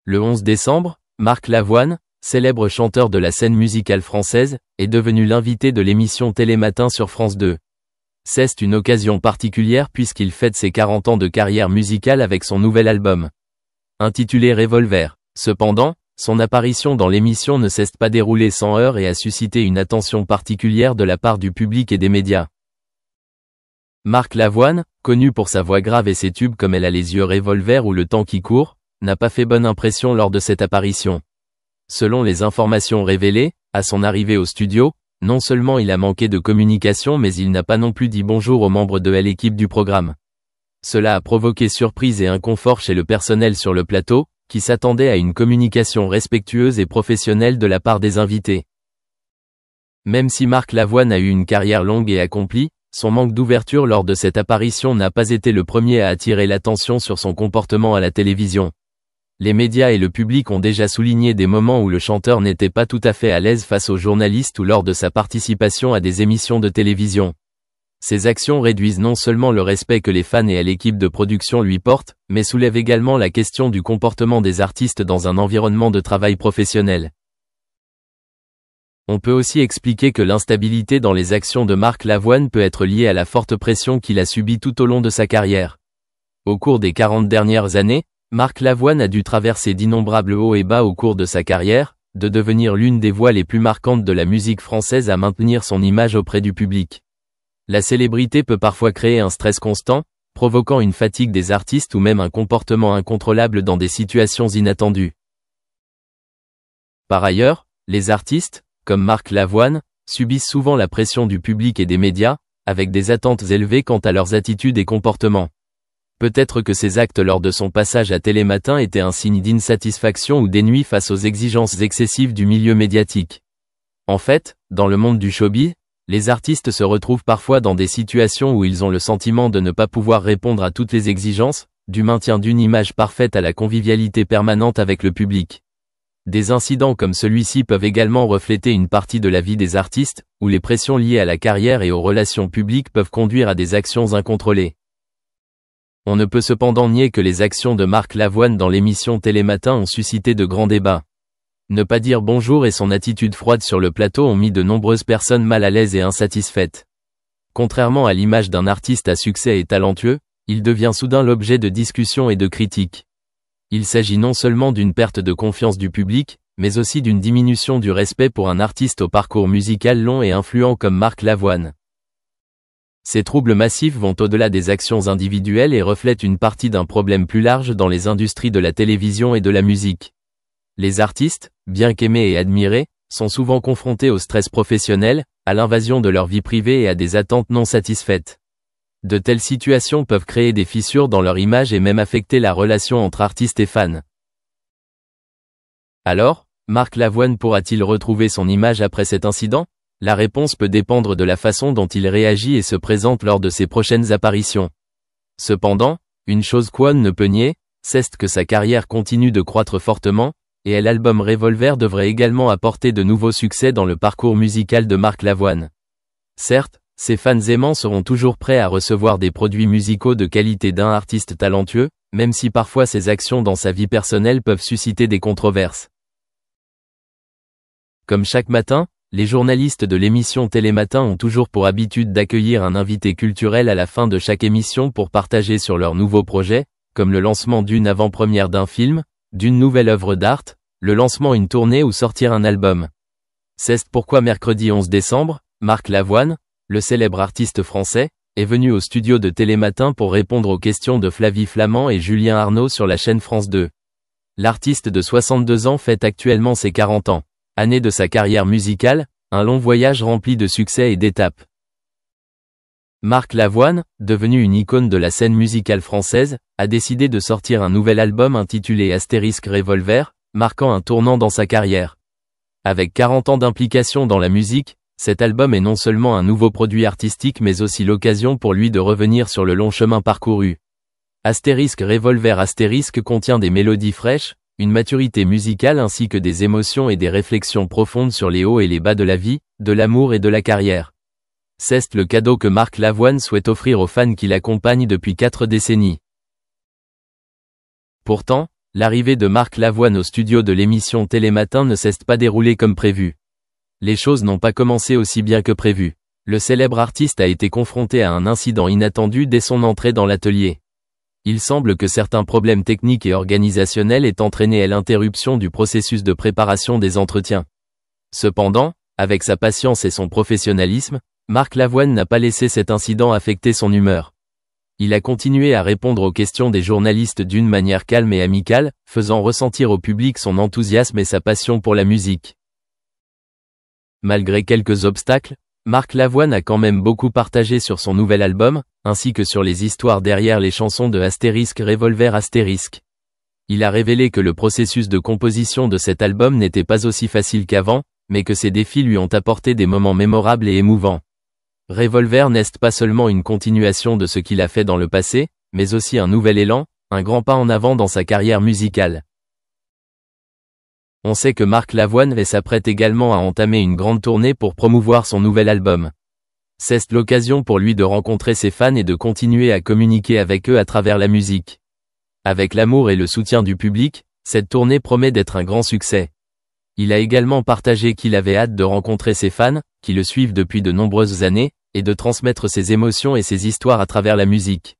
Le 11 décembre, Marc Lavoine, célèbre chanteur de la scène musicale française, est devenu l'invité de l'émission Télématin sur France 2. C'est une occasion particulière puisqu'il fête ses 40 ans de carrière musicale avec son nouvel album, intitulé Revolver. Cependant, son apparition dans l'émission ne s'est pas déroulée sans heurts et a suscité une attention particulière de la part du public et des médias. Marc Lavoine, connu pour sa voix grave et ses tubes comme Elle a les yeux revolver ou Le temps qui court, n'a pas fait bonne impression lors de cette apparition. Selon les informations révélées, à son arrivée au studio, non seulement il a manqué de communication mais il n'a pas non plus dit bonjour aux membres de l'équipe du programme. Cela a provoqué surprise et inconfort chez le personnel sur le plateau, qui s'attendait à une communication respectueuse et professionnelle de la part des invités. Même si Marc Lavoine a eu une carrière longue et accomplie, son manque d'ouverture lors de cette apparition n'a pas été le premier à attirer l'attention sur son comportement à la télévision. Les médias et le public ont déjà souligné des moments où le chanteur n'était pas tout à fait à l'aise face aux journalistes ou lors de sa participation à des émissions de télévision. Ces actions réduisent non seulement le respect que les fans et l'équipe de production lui portent, mais soulèvent également la question du comportement des artistes dans un environnement de travail professionnel. On peut aussi expliquer que l'instabilité dans les actions de Marc Lavoine peut être liée à la forte pression qu'il a subie tout au long de sa carrière. Au cours des 40 dernières années, Marc Lavoine a dû traverser d'innombrables hauts et bas au cours de sa carrière, de devenir l'une des voix les plus marquantes de la musique française à maintenir son image auprès du public. La célébrité peut parfois créer un stress constant, provoquant une fatigue des artistes ou même un comportement incontrôlable dans des situations inattendues. Par ailleurs, les artistes, comme Marc Lavoine, subissent souvent la pression du public et des médias, avec des attentes élevées quant à leurs attitudes et comportements. Peut-être que ces actes lors de son passage à Télématin étaient un signe d'insatisfaction ou d'ennui face aux exigences excessives du milieu médiatique. En fait, dans le monde du showbiz, les artistes se retrouvent parfois dans des situations où ils ont le sentiment de ne pas pouvoir répondre à toutes les exigences, du maintien d'une image parfaite à la convivialité permanente avec le public. Des incidents comme celui-ci peuvent également refléter une partie de la vie des artistes, où les pressions liées à la carrière et aux relations publiques peuvent conduire à des actions incontrôlées. On ne peut cependant nier que les actions de Marc Lavoine dans l'émission Télématin ont suscité de grands débats. Ne pas dire bonjour et son attitude froide sur le plateau ont mis de nombreuses personnes mal à l'aise et insatisfaites. Contrairement à l'image d'un artiste à succès et talentueux, il devient soudain l'objet de discussions et de critiques. Il s'agit non seulement d'une perte de confiance du public, mais aussi d'une diminution du respect pour un artiste au parcours musical long et influent comme Marc Lavoine. Ces troubles massifs vont au-delà des actions individuelles et reflètent une partie d'un problème plus large dans les industries de la télévision et de la musique. Les artistes, bien qu'aimés et admirés, sont souvent confrontés au stress professionnel, à l'invasion de leur vie privée et à des attentes non satisfaites. De telles situations peuvent créer des fissures dans leur image et même affecter la relation entre artistes et fans. Alors, Marc Lavoine pourra-t-il retrouver son image après cet incident ? La réponse peut dépendre de la façon dont il réagit et se présente lors de ses prochaines apparitions. Cependant, une chose qu'on ne peut nier, c'est que sa carrière continue de croître fortement, et l'album Revolver devrait également apporter de nouveaux succès dans le parcours musical de Marc Lavoine. Certes, ses fans aimants seront toujours prêts à recevoir des produits musicaux de qualité d'un artiste talentueux, même si parfois ses actions dans sa vie personnelle peuvent susciter des controverses. Comme chaque matin, les journalistes de l'émission Télématin ont toujours pour habitude d'accueillir un invité culturel à la fin de chaque émission pour partager sur leurs nouveaux projets, comme le lancement d'une avant-première d'un film, d'une nouvelle œuvre d'art, le lancement d'une tournée ou sortir un album. C'est pourquoi mercredi 11 décembre, Marc Lavoine, le célèbre artiste français, est venu au studio de Télématin pour répondre aux questions de Flavie Flament et Julien Arnaud sur la chaîne France 2. L'artiste de 62 ans fête actuellement ses 40 ans. Année de sa carrière musicale, un long voyage rempli de succès et d'étapes. Marc Lavoine, devenu une icône de la scène musicale française, a décidé de sortir un nouvel album intitulé Revolver, marquant un tournant dans sa carrière. Avec 40 ans d'implication dans la musique, cet album est non seulement un nouveau produit artistique mais aussi l'occasion pour lui de revenir sur le long chemin parcouru. Revolver contient des mélodies fraîches, une maturité musicale ainsi que des émotions et des réflexions profondes sur les hauts et les bas de la vie, de l'amour et de la carrière. C'est le cadeau que Marc Lavoine souhaite offrir aux fans qui l'accompagnent depuis 4 décennies. Pourtant, L'arrivée de Marc Lavoine au studio de l'émission Télématin ne s'est pas déroulée comme prévu. Les choses n'ont pas commencé aussi bien que prévu. Le célèbre artiste a été confronté à un incident inattendu dès son entrée dans l'atelier. Il semble que certains problèmes techniques et organisationnels aient entraîné l'interruption du processus de préparation des entretiens. Cependant, avec sa patience et son professionnalisme, Marc Lavoine n'a pas laissé cet incident affecter son humeur. Il a continué à répondre aux questions des journalistes d'une manière calme et amicale, faisant ressentir au public son enthousiasme et sa passion pour la musique. Malgré quelques obstacles, Marc Lavoine a quand même beaucoup partagé sur son nouvel album, ainsi que sur les histoires derrière les chansons de Astérisque Revolver Astérisque. Il a révélé que le processus de composition de cet album n'était pas aussi facile qu'avant, mais que ces défis lui ont apporté des moments mémorables et émouvants. Revolver n'est pas seulement une continuation de ce qu'il a fait dans le passé, mais aussi un nouvel élan, un grand pas en avant dans sa carrière musicale. On sait que Marc Lavoine s'apprête également à entamer une grande tournée pour promouvoir son nouvel album. C'est l'occasion pour lui de rencontrer ses fans et de continuer à communiquer avec eux à travers la musique. Avec l'amour et le soutien du public, cette tournée promet d'être un grand succès. Il a également partagé qu'il avait hâte de rencontrer ses fans, qui le suivent depuis de nombreuses années, et de transmettre ses émotions et ses histoires à travers la musique.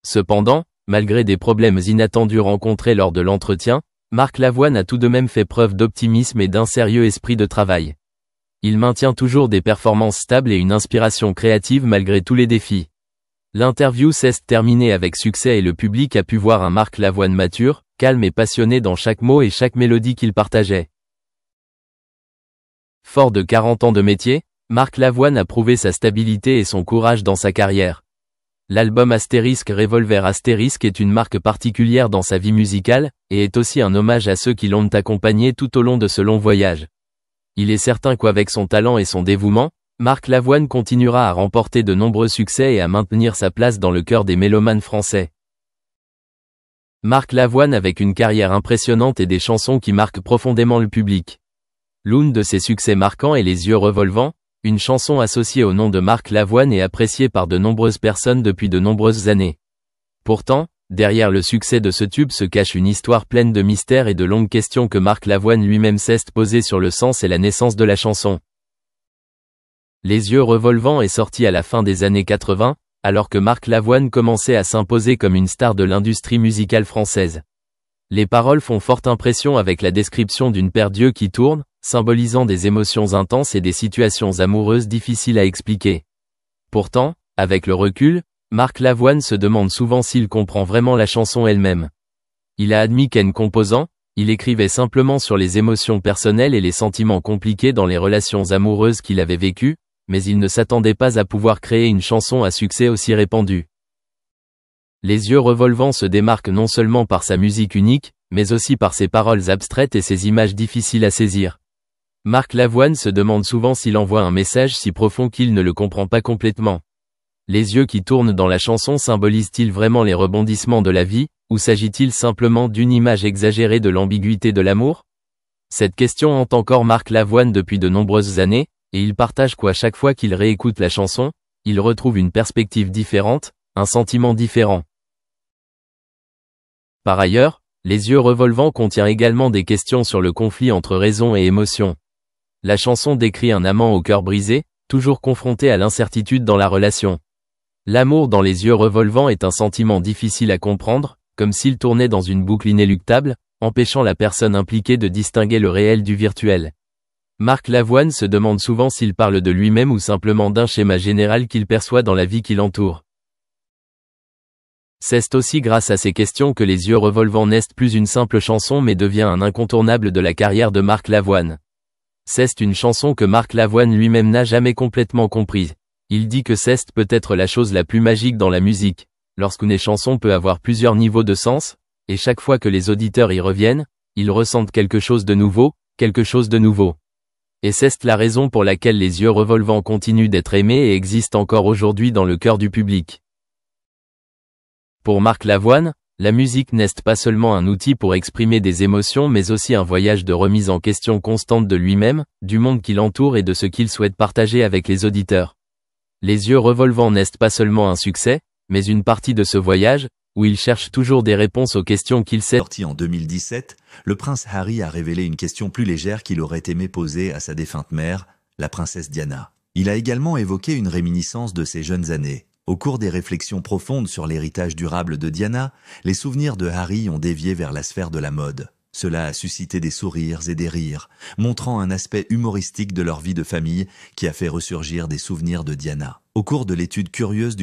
Cependant, malgré des problèmes inattendus rencontrés lors de l'entretien, Marc Lavoine a tout de même fait preuve d'optimisme et d'un sérieux esprit de travail. Il maintient toujours des performances stables et une inspiration créative malgré tous les défis. L'interview s'est terminée avec succès et le public a pu voir un Marc Lavoine mature, calme et passionné dans chaque mot et chaque mélodie qu'il partageait. Fort de 40 ans de métier, Marc Lavoine a prouvé sa stabilité et son courage dans sa carrière. L'album Astérisque Revolver Astérisque est une marque particulière dans sa vie musicale, et est aussi un hommage à ceux qui l'ont accompagné tout au long de ce long voyage. Il est certain qu'avec son talent et son dévouement, Marc Lavoine continuera à remporter de nombreux succès et à maintenir sa place dans le cœur des mélomanes français. Marc Lavoine avec une carrière impressionnante et des chansons qui marquent profondément le public. L'un de ses succès marquants est Les yeux revolvants, une chanson associée au nom de Marc Lavoine et appréciée par de nombreuses personnes depuis de nombreuses années. Pourtant, derrière le succès de ce tube se cache une histoire pleine de mystères et de longues questions que Marc Lavoine lui-même s'est posé sur le sens et la naissance de la chanson. Les yeux revolvants est sorti à la fin des années 80, alors que Marc Lavoine commençait à s'imposer comme une star de l'industrie musicale française. Les paroles font forte impression avec la description d'une paire d'yeux qui tournent, symbolisant des émotions intenses et des situations amoureuses difficiles à expliquer. Pourtant, avec le recul, Marc Lavoine se demande souvent s'il comprend vraiment la chanson elle-même. Il a admis qu'en composant, il écrivait simplement sur les émotions personnelles et les sentiments compliqués dans les relations amoureuses qu'il avait vécues, mais il ne s'attendait pas à pouvoir créer une chanson à succès aussi répandu. Les yeux revolvants se démarquent non seulement par sa musique unique, mais aussi par ses paroles abstraites et ses images difficiles à saisir. Marc Lavoine se demande souvent s'il envoie un message si profond qu'il ne le comprend pas complètement. Les yeux qui tournent dans la chanson symbolisent-ils vraiment les rebondissements de la vie, ou s'agit-il simplement d'une image exagérée de l'ambiguïté de l'amour? Cette question hante encore Marc Lavoine depuis de nombreuses années, et il partage qu'à chaque fois qu'il réécoute la chanson, il retrouve une perspective différente, un sentiment différent. Par ailleurs, Les yeux revolvants contient également des questions sur le conflit entre raison et émotion. La chanson décrit un amant au cœur brisé, toujours confronté à l'incertitude dans la relation. L'amour dans les yeux revolvants est un sentiment difficile à comprendre, comme s'il tournait dans une boucle inéluctable, empêchant la personne impliquée de distinguer le réel du virtuel. Marc Lavoine se demande souvent s'il parle de lui-même ou simplement d'un schéma général qu'il perçoit dans la vie qui l'entoure. C'est aussi grâce à ces questions que Les yeux revolvants n'est plus une simple chanson mais devient un incontournable de la carrière de Marc Lavoine. C'est une chanson que Marc Lavoine lui-même n'a jamais complètement comprise. Il dit que c'est peut-être la chose la plus magique dans la musique, lorsqu'une chanson peut avoir plusieurs niveaux de sens, et chaque fois que les auditeurs y reviennent, ils ressentent quelque chose de nouveau, quelque chose de nouveau. Et c'est la raison pour laquelle Les yeux revolvants continuent d'être aimés et existent encore aujourd'hui dans le cœur du public. Pour Marc Lavoine, la musique n'est pas seulement un outil pour exprimer des émotions mais aussi un voyage de remise en question constante de lui-même, du monde qui l'entoure et de ce qu'il souhaite partager avec les auditeurs. Les yeux revolvants n'est pas seulement un succès, mais une partie de ce voyage, où il cherche toujours des réponses aux questions qu'il sait. Sorti en 2017, le prince Harry a révélé une question plus légère qu'il aurait aimé poser à sa défunte mère, la princesse Diana. Il a également évoqué une réminiscence de ses jeunes années. Au cours des réflexions profondes sur l'héritage durable de Diana, les souvenirs de Harry ont dévié vers la sphère de la mode. Cela a suscité des sourires et des rires, montrant un aspect humoristique de leur vie de famille qui a fait ressurgir des souvenirs de Diana. Au cours de l'étude curieuse du